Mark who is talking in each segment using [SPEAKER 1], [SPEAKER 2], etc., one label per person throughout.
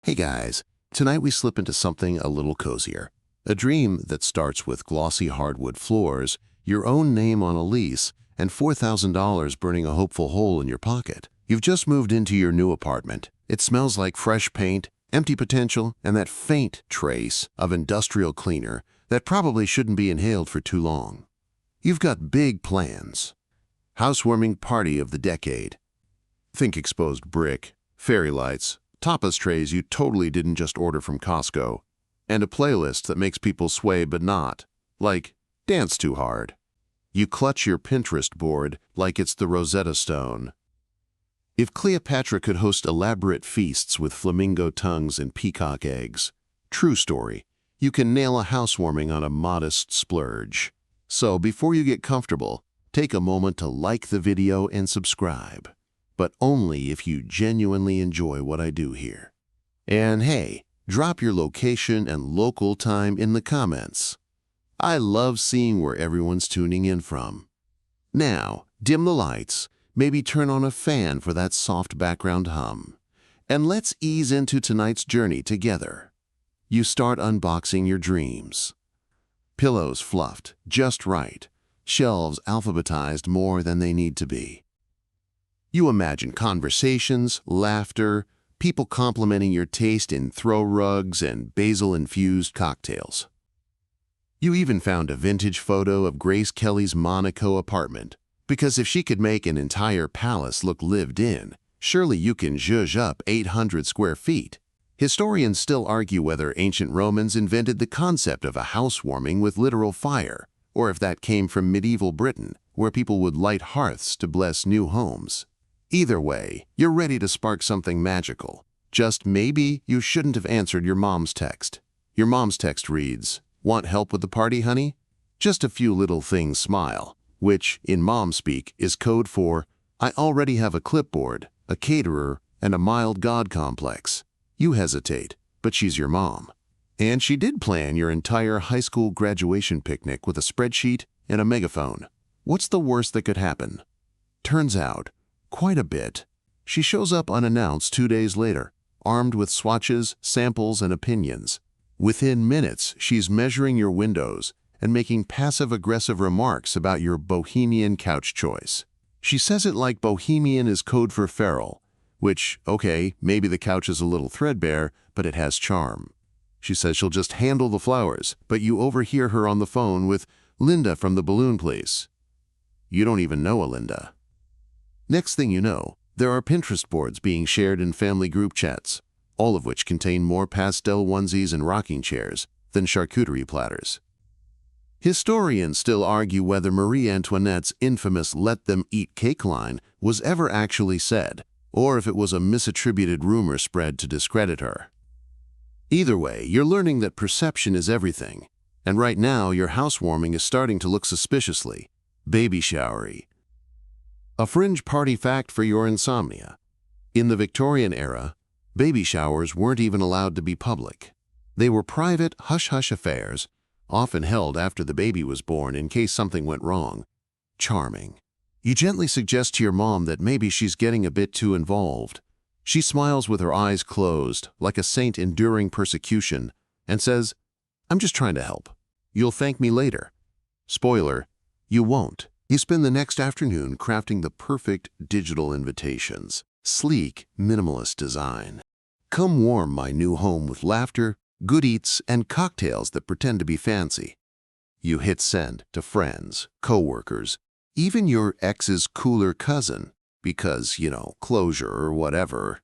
[SPEAKER 1] Hey guys, tonight we slip into something a little cozier. A dream that starts with glossy hardwood floors, your own name on a lease, and $4,000 burning a hopeful hole in your pocket. You've just moved into your new apartment. It smells like fresh paint, empty potential, and that faint trace of industrial cleaner that probably shouldn't be inhaled for too long. You've got big plans. Housewarming party of the decade. Think exposed brick, fairy lights, tapas trays you totally didn't just order from Costco, and a playlist that makes people sway but not, like Dance Too Hard. You clutch your Pinterest board like it's the Rosetta Stone. If Cleopatra could host elaborate feasts with flamingo tongues and peacock eggs, true story, you can nail a housewarming on a modest splurge. So before you get comfortable, take a moment to like the video and subscribe. But only if you genuinely enjoy what I do here. And hey, drop your location and local time in the comments. I love seeing where everyone's tuning in from. Now, dim the lights, maybe turn on a fan for that soft background hum, and let's ease into tonight's journey together. You start unboxing your dreams. Pillows fluffed just right, shelves alphabetized more than they need to be. You imagine conversations, laughter, people complimenting your taste in throw rugs and basil-infused cocktails. You even found a vintage photo of Grace Kelly's Monaco apartment, because if she could make an entire palace look lived in, surely you can zhuzh up 800 square feet. Historians still argue whether ancient Romans invented the concept of a housewarming with literal fire, or if that came from medieval Britain, where people would light hearths to bless new homes. Either way, you're ready to spark something magical. Just maybe you shouldn't have answered your mom's text. Your mom's text reads, "Want help with the party, honey?" Just a few little things smile, which, in mom speak, is code for, "I already have a clipboard, a caterer, and a mild God complex." You hesitate, but she's your mom. And she did plan your entire high school graduation picnic with a spreadsheet and a megaphone. What's the worst that could happen? Turns out, quite a bit. She shows up unannounced 2 days later, armed with swatches, samples, and opinions. Within minutes, she's measuring your windows and making passive-aggressive remarks about your bohemian couch choice. She says it like bohemian is code for feral, which, okay, maybe the couch is a little threadbare, but it has charm. She says she'll just handle the flowers, but you overhear her on the phone with, "Linda from the balloon place." You don't even know a Linda. Next thing you know, there are Pinterest boards being shared in family group chats, all of which contain more pastel onesies and rocking chairs than charcuterie platters. Historians still argue whether Marie Antoinette's infamous "let them eat cake" line was ever actually said, or if it was a misattributed rumor spread to discredit her. Either way, you're learning that perception is everything, and right now your housewarming is starting to look suspiciously baby showery. A fringe party fact for your insomnia. In the Victorian era, baby showers weren't even allowed to be public. They were private, hush-hush affairs, often held after the baby was born in case something went wrong. Charming. You gently suggest to your mom that maybe she's getting a bit too involved. She smiles with her eyes closed, like a saint enduring persecution, and says, "I'm just trying to help. You'll thank me later." Spoiler, you won't. You spend the next afternoon crafting the perfect digital invitations. Sleek, minimalist design. Come warm my new home with laughter, good eats, and cocktails that pretend to be fancy. You hit send to friends, coworkers, even your ex's cooler cousin, because, closure or whatever.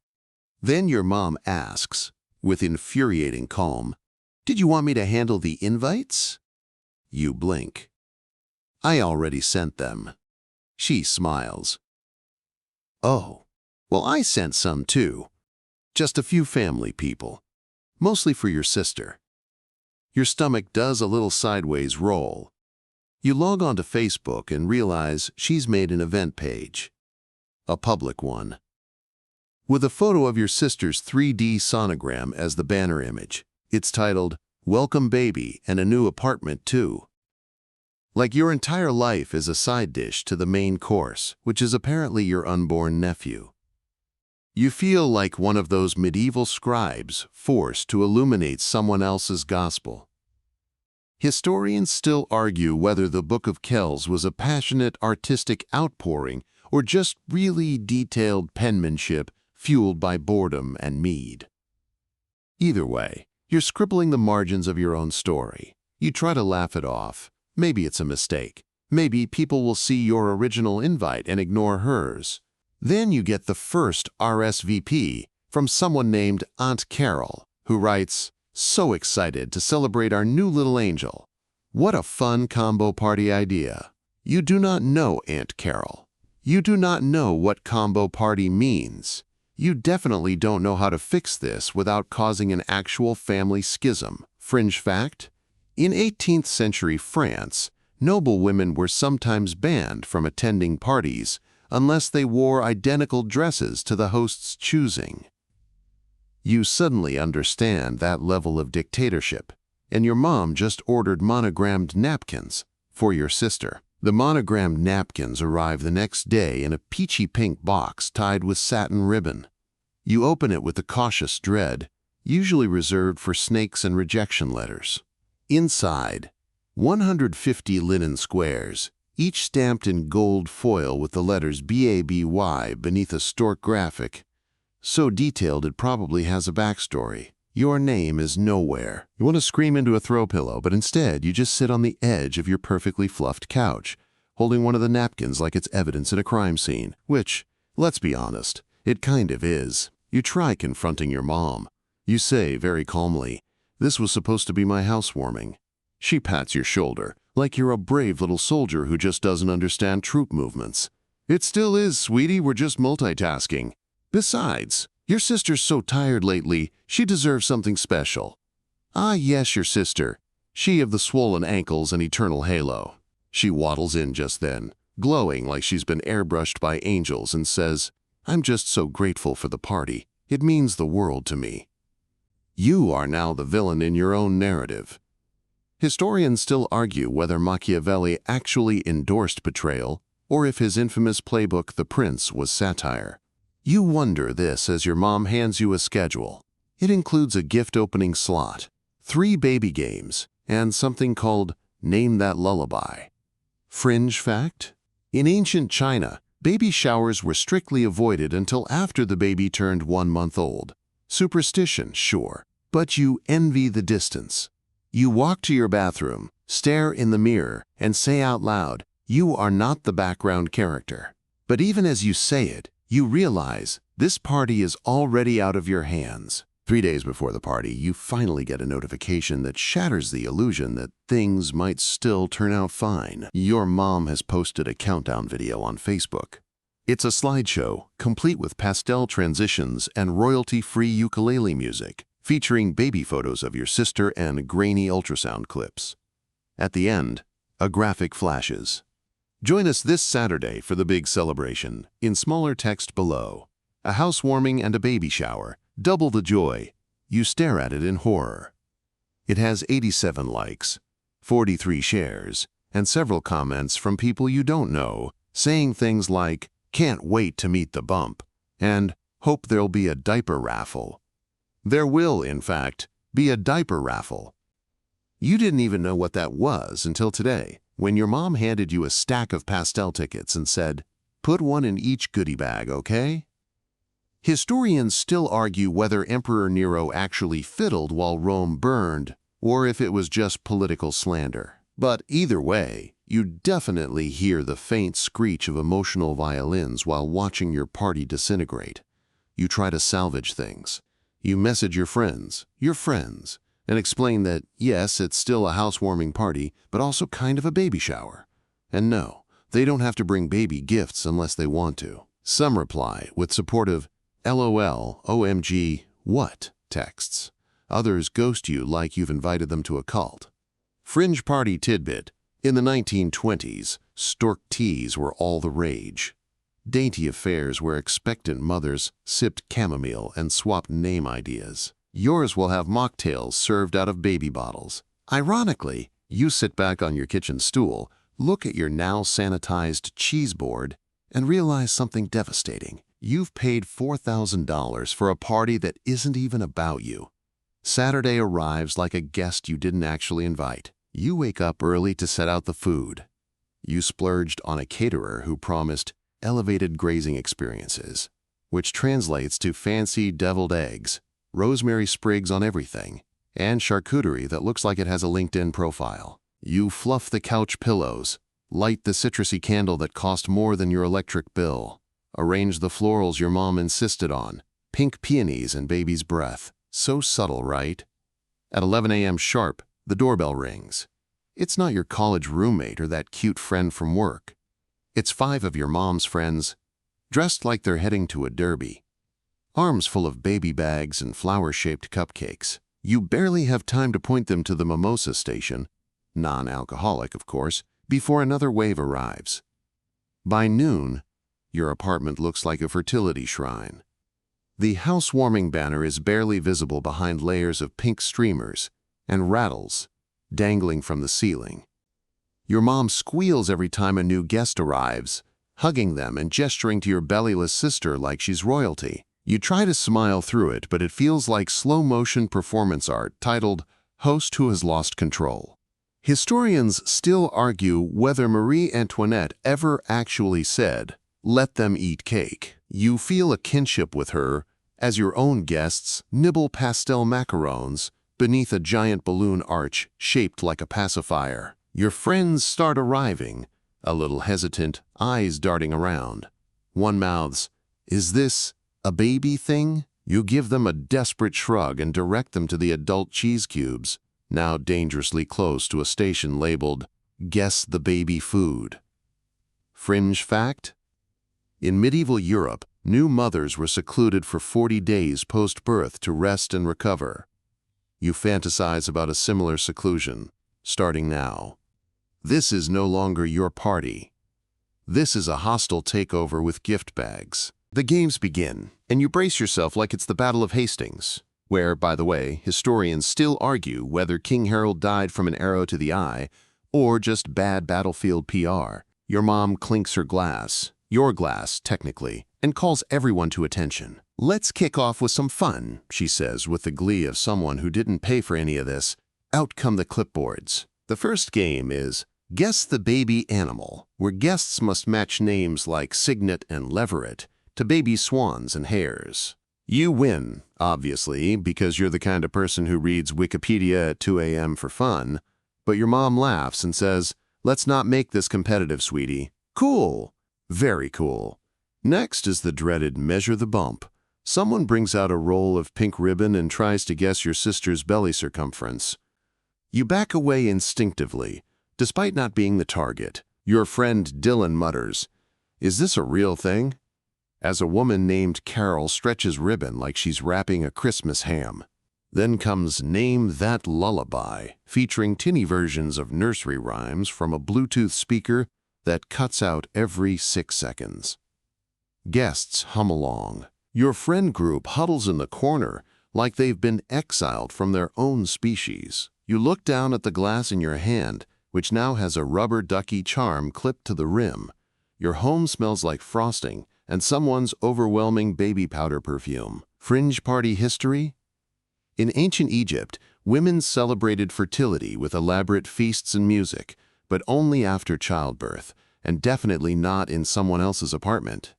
[SPEAKER 1] Then your mom asks, with infuriating calm, "Did you want me to handle the invites?" You blink. "I already sent them." She smiles. "Oh, well, I sent some too. Just a few family people. Mostly for your sister." Your stomach does a little sideways roll. You log on to Facebook and realize she's made an event page. A public one. With a photo of your sister's 3D sonogram as the banner image. It's titled, "Welcome Baby and a New Apartment Too." Like your entire life is a side dish to the main course, which is apparently your unborn nephew. You feel like one of those medieval scribes forced to illuminate someone else's gospel. Historians still argue whether the Book of Kells was a passionate artistic outpouring or just really detailed penmanship fueled by boredom and mead. Either way, you're scribbling the margins of your own story. You try to laugh it off. Maybe it's a mistake. Maybe people will see your original invite and ignore hers. Then you get the first RSVP from someone named Aunt Carol, who writes, "So excited to celebrate our new little angel. What a fun combo party idea." You do not know Aunt Carol. You do not know what combo party means. You definitely don't know how to fix this without causing an actual family schism. Fringe fact: in 18th century France, noble women were sometimes banned from attending parties unless they wore identical dresses to the host's choosing. You suddenly understand that level of dictatorship, and your mom just ordered monogrammed napkins for your sister. The monogrammed napkins arrive the next day in a peachy pink box tied with satin ribbon. You open it with a cautious dread, usually reserved for snakes and rejection letters. Inside, 150 linen squares, each stamped in gold foil with the letters BABY beneath a stork graphic. So detailed it probably has a backstory. Your name is nowhere. You want to scream into a throw pillow, but instead you just sit on the edge of your perfectly fluffed couch, holding one of the napkins like it's evidence in a crime scene, which, let's be honest, it kind of is. You try confronting your mom. You say very calmly, "This was supposed to be my housewarming." She pats your shoulder, like you're a brave little soldier who just doesn't understand troop movements. "It still is, sweetie, we're just multitasking. Besides, your sister's so tired lately, she deserves something special." "Ah, yes, your sister. She of the swollen ankles and eternal halo." She waddles in just then, glowing like she's been airbrushed by angels, and says, "I'm just so grateful for the party. It means the world to me." You are now the villain in your own narrative. Historians still argue whether Machiavelli actually endorsed betrayal or if his infamous playbook The Prince was satire. You wonder this as your mom hands you a schedule. It includes a gift-opening slot, 3 baby games, and something called Name That Lullaby. Fringe fact: in ancient China, baby showers were strictly avoided until after the baby turned 1 month old. Superstition, sure, but you envy the distance. You walk to your bathroom, stare in the mirror, and say out loud, "You are not the background character." But even as you say it, you realize this party is already out of your hands. 3 days before the party, you finally get a notification that shatters the illusion that things might still turn out fine. Your mom has posted a countdown video on Facebook. It's a slideshow, complete with pastel transitions and royalty-free ukulele music, featuring baby photos of your sister and grainy ultrasound clips. At the end, a graphic flashes. Join us this Saturday for the big celebration. In smaller text below, a housewarming and a baby shower. Double the joy. You stare at it in horror. It has 87 likes, 43 shares, and several comments from people you don't know, saying things like, "Can't wait to meet the bump," and "Hope there'll be a diaper raffle." There will, in fact, be a diaper raffle. You didn't even know what that was until today, when your mom handed you a stack of pastel tickets and said, "Put one in each goodie bag, okay?" Historians still argue whether Emperor Nero actually fiddled while Rome burned, or if it was just political slander. But either way, you definitely hear the faint screech of emotional violins while watching your party disintegrate. You try to salvage things. You message your friends, and explain that, yes, it's still a housewarming party, but also kind of a baby shower. And no, they don't have to bring baby gifts unless they want to. Some reply with supportive LOL, OMG, what texts. Others ghost you like you've invited them to a cult. Fringe party tidbit. In the 1920s, stork teas were all the rage. Dainty affairs where expectant mothers sipped chamomile and swapped name ideas. Yours will have mocktails served out of baby bottles. Ironically, you sit back on your kitchen stool, look at your now sanitized cheese board, and realize something devastating. You've paid $4,000 for a party that isn't even about you. Saturday arrives like a guest you didn't actually invite. You wake up early to set out the food. You splurged on a caterer who promised elevated grazing experiences, which translates to fancy deviled eggs, rosemary sprigs on everything, and charcuterie that looks like it has a LinkedIn profile. You fluff the couch pillows, light the citrusy candle that cost more than your electric bill, arrange the florals your mom insisted on, pink peonies and baby's breath. So subtle, right? At 11 a.m. sharp, the doorbell rings. It's not your college roommate or that cute friend from work. It's 5 of your mom's friends, dressed like they're heading to a derby. Arms full of baby bags and flower-shaped cupcakes. You barely have time to point them to the mimosa station, non-alcoholic of course, before another wave arrives. By noon, your apartment looks like a fertility shrine. The housewarming banner is barely visible behind layers of pink streamers and rattles dangling from the ceiling. Your mom squeals every time a new guest arrives, hugging them and gesturing to your bellyless sister like she's royalty. You try to smile through it, but it feels like slow-motion performance art titled Host Who Has Lost Control. Historians still argue whether Marie Antoinette ever actually said, "Let them eat cake." You feel a kinship with her as your own guests nibble pastel macarons beneath a giant balloon arch shaped like a pacifier. Your friends start arriving, a little hesitant, eyes darting around. One mouths, "Is this a baby thing?" You give them a desperate shrug and direct them to the adult cheese cubes, now dangerously close to a station labeled, "Guess the baby food." Fringe fact? In medieval Europe, new mothers were secluded for 40 days post-birth to rest and recover. You fantasize about a similar seclusion, starting now. This is no longer your party. This is a hostile takeover with gift bags. The games begin, and you brace yourself like it's the Battle of Hastings, where, by the way, historians still argue whether King Harold died from an arrow to the eye or just bad battlefield PR. Your mom clinks her glass, your glass, technically, and calls everyone to attention. "Let's kick off with some fun," she says with the glee of someone who didn't pay for any of this. Out come the clipboards. The first game is Guess the Baby Animal, where guests must match names like Cygnet and Leveret to baby swans and hares. You win, obviously, because you're the kind of person who reads Wikipedia at 2 a.m. for fun, but your mom laughs and says, "Let's not make this competitive, sweetie." Cool. Very cool. Next is the dreaded Measure the Bump. Someone brings out a roll of pink ribbon and tries to guess your sister's belly circumference. You back away instinctively, despite not being the target. Your friend Dylan mutters, "Is this a real thing?" as a woman named Carol stretches ribbon like she's wrapping a Christmas ham. Then comes Name That Lullaby, featuring tinny versions of nursery rhymes from a Bluetooth speaker that cuts out every 6 seconds. Guests hum along. Your friend group huddles in the corner like they've been exiled from their own species. You look down at the glass in your hand, which now has a rubber ducky charm clipped to the rim. Your home smells like frosting and someone's overwhelming baby powder perfume. Fringe party history? In ancient Egypt, women celebrated fertility with elaborate feasts and music, but only after childbirth, and definitely not in someone else's apartment.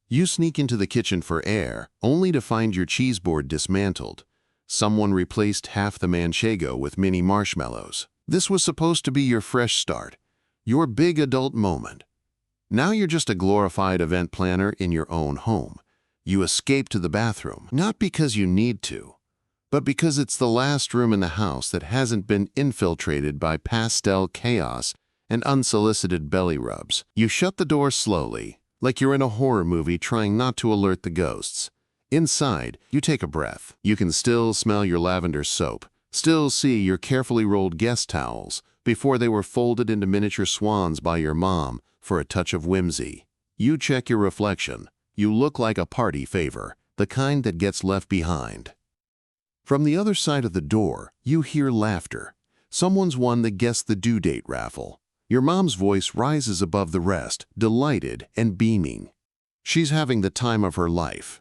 [SPEAKER 1] You sneak into the kitchen for air, only to find your cheese board dismantled. Someone replaced half the manchego with mini marshmallows. This was supposed to be your fresh start, your big adult moment. Now you're just a glorified event planner in your own home. You escape to the bathroom, not because you need to, but because it's the last room in the house that hasn't been infiltrated by pastel chaos and unsolicited belly rubs. You shut the door slowly, like you're in a horror movie trying not to alert the ghosts. Inside, you take a breath. You can still smell your lavender soap, still see your carefully rolled guest towels before they were folded into miniature swans by your mom for a touch of whimsy. You check your reflection. You look like a party favor, the kind that gets left behind. From the other side of the door, you hear laughter. Someone's won the Guess the Due Date raffle. Your mom's voice rises above the rest, delighted and beaming. She's having the time of her life.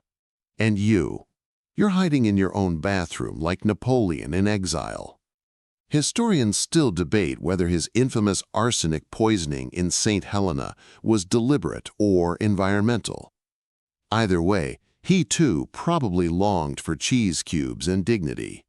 [SPEAKER 1] And you're hiding in your own bathroom like Napoleon in exile. Historians still debate whether his infamous arsenic poisoning in St. Helena was deliberate or environmental. Either way, he too probably longed for cheese cubes and dignity.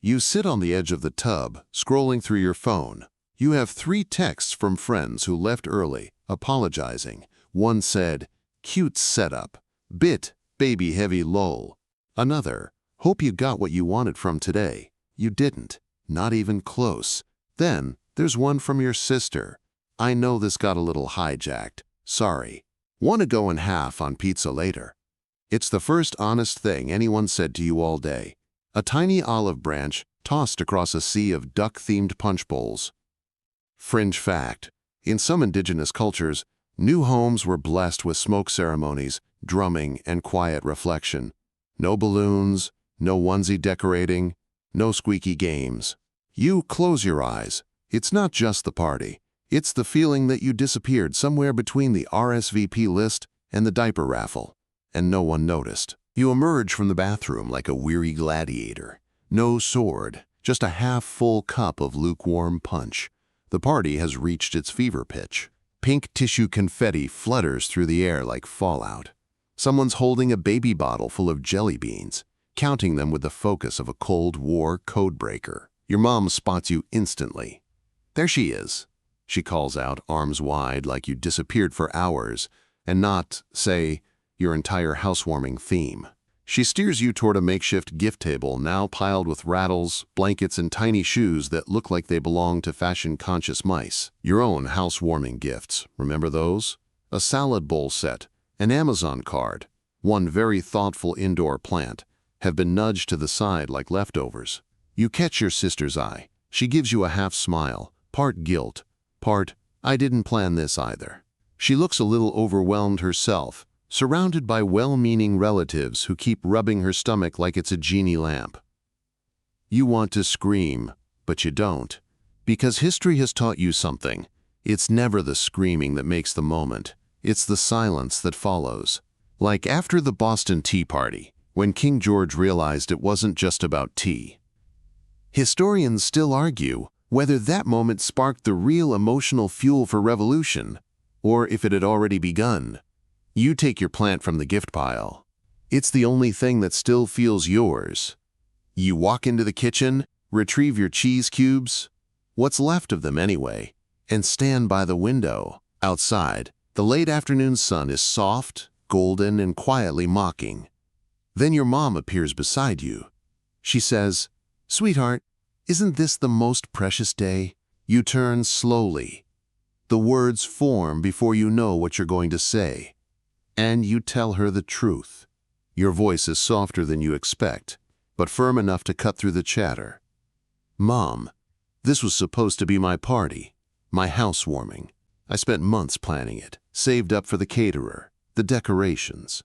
[SPEAKER 1] You sit on the edge of the tub, scrolling through your phone. You have 3 texts from friends who left early, apologizing. One said, "Cute setup. Bit, baby heavy lol." Another, "Hope you got what you wanted from today." You didn't. Not even close. Then, there's one from your sister. "I know this got a little hijacked. Sorry. Want to go in half on pizza later." It's the first honest thing anyone said to you all day. A tiny olive branch tossed across a sea of duck-themed punch bowls. Fringe fact: in some indigenous cultures, new homes were blessed with smoke ceremonies, drumming, and quiet reflection. No balloons, no onesie decorating, no squeaky games. You close your eyes. It's not just the party. It's the feeling that you disappeared somewhere between the RSVP list and the diaper raffle, and no one noticed. You emerge from the bathroom like a weary gladiator. No sword, just a half-full cup of lukewarm punch. The party has reached its fever pitch. Pink tissue confetti flutters through the air like fallout. Someone's holding a baby bottle full of jelly beans, counting them with the focus of a Cold War codebreaker. Your mom spots you instantly. "There she is," she calls out, arms wide, like you disappeared for hours, and not, say, your entire housewarming theme. She steers you toward a makeshift gift table now piled with rattles, blankets, and tiny shoes that look like they belong to fashion-conscious mice. Your own housewarming gifts, remember those? A salad bowl set, an Amazon card, one very thoughtful indoor plant, have been nudged to the side like leftovers. You catch your sister's eye. She gives you a half smile, part guilt, part, "I didn't plan this either." She looks a little overwhelmed herself, surrounded by well-meaning relatives who keep rubbing her stomach like it's a genie lamp. You want to scream, but you don't. Because history has taught you something. It's never the screaming that makes the moment. It's the silence that follows. Like after the Boston Tea Party, when King George realized it wasn't just about tea. Historians still argue whether that moment sparked the real emotional fuel for revolution, or if it had already begun. You take your plant from the gift pile. It's the only thing that still feels yours. You walk into the kitchen, retrieve your cheese cubes, what's left of them anyway, and stand by the window. Outside, the late afternoon sun is soft, golden, and quietly mocking. Then your mom appears beside you. She says, "Sweetheart, isn't this the most precious day?" You turn slowly. The words form before you know what you're going to say. And you tell her the truth. Your voice is softer than you expect, but firm enough to cut through the chatter. "Mom, this was supposed to be my party, my housewarming. I spent months planning it, saved up for the caterer, the decorations.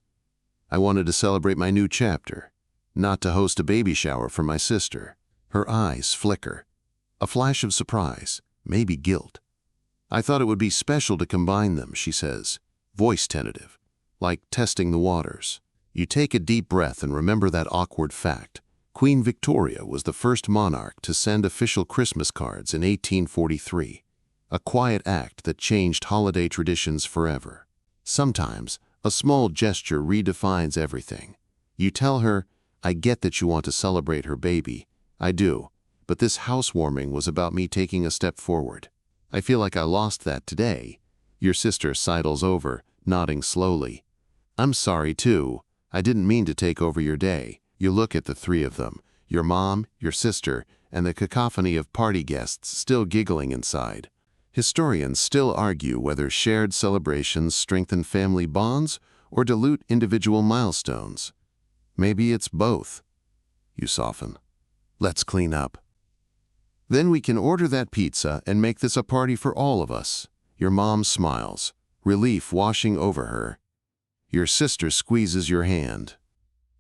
[SPEAKER 1] I wanted to celebrate my new chapter, not to host a baby shower for my sister." Her eyes flicker. A flash of surprise, maybe guilt. "I thought it would be special to combine them," she says, voice tentative, like testing the waters. You take a deep breath and remember that awkward fact. Queen Victoria was the first monarch to send official Christmas cards in 1843, a quiet act that changed holiday traditions forever. Sometimes, a small gesture redefines everything. You tell her, "I get that you want to celebrate her baby. I do, but this housewarming was about me taking a step forward. I feel like I lost that today." Your sister sidles over, nodding slowly. "I'm sorry too. I didn't mean to take over your day." You look at the 3 of them, your mom, your sister, and the cacophony of party guests still giggling inside. Historians still argue whether shared celebrations strengthen family bonds or dilute individual milestones. Maybe it's both. You soften. "Let's clean up. Then we can order that pizza and make this a party for all of us." Your mom smiles, relief washing over her. Your sister squeezes your hand.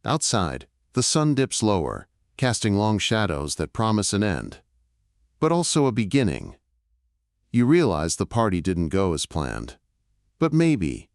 [SPEAKER 1] Outside, the sun dips lower, casting long shadows that promise an end, but also a beginning. You realize the party didn't go as planned. But maybe,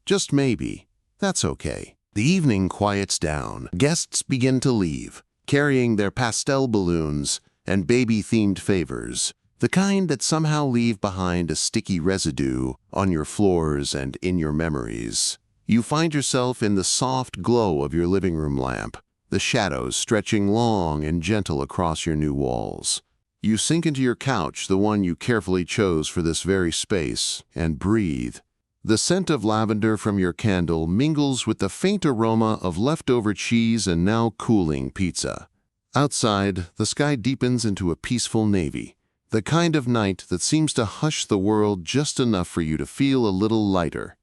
[SPEAKER 1] Just maybe. That's okay. The evening quiets down. Guests begin to leave, carrying their pastel balloons and baby-themed favors, the kind that somehow leave behind a sticky residue on your floors and in your memories. You find yourself in the soft glow of your living room lamp, the shadows stretching long and gentle across your new walls. You sink into your couch, the one you carefully chose for this very space, and breathe. The scent of lavender from your candle mingles with the faint aroma of leftover cheese and now cooling pizza. Outside, the sky deepens into a peaceful navy, the kind of night that seems to hush the world just enough for you to feel a little lighter.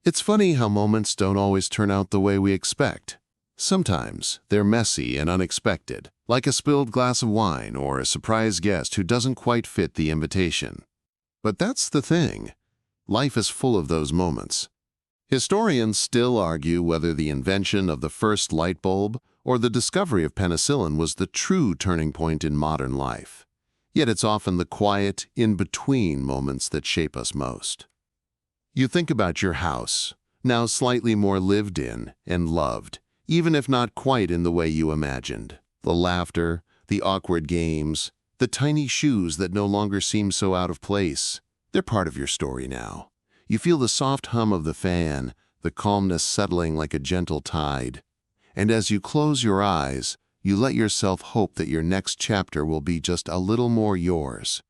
[SPEAKER 1] It's funny how moments don't always turn out the way we expect. Sometimes they're messy and unexpected, like a spilled glass of wine or a surprise guest who doesn't quite fit the invitation. But that's the thing. Life is full of those moments. Historians still argue whether the invention of the first light bulb or the discovery of penicillin was the true turning point in modern life. Yet it's often the quiet, in-between moments that shape us most. You think about your house, now slightly more lived in and loved, even if not quite in the way you imagined. The laughter, the awkward games, the tiny shoes that no longer seem so out of place. They're part of your story now. You feel the soft hum of the fan, the calmness settling like a gentle tide. And as you close your eyes, you let yourself hope that your next chapter will be just a little more yours.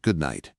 [SPEAKER 1] Good night.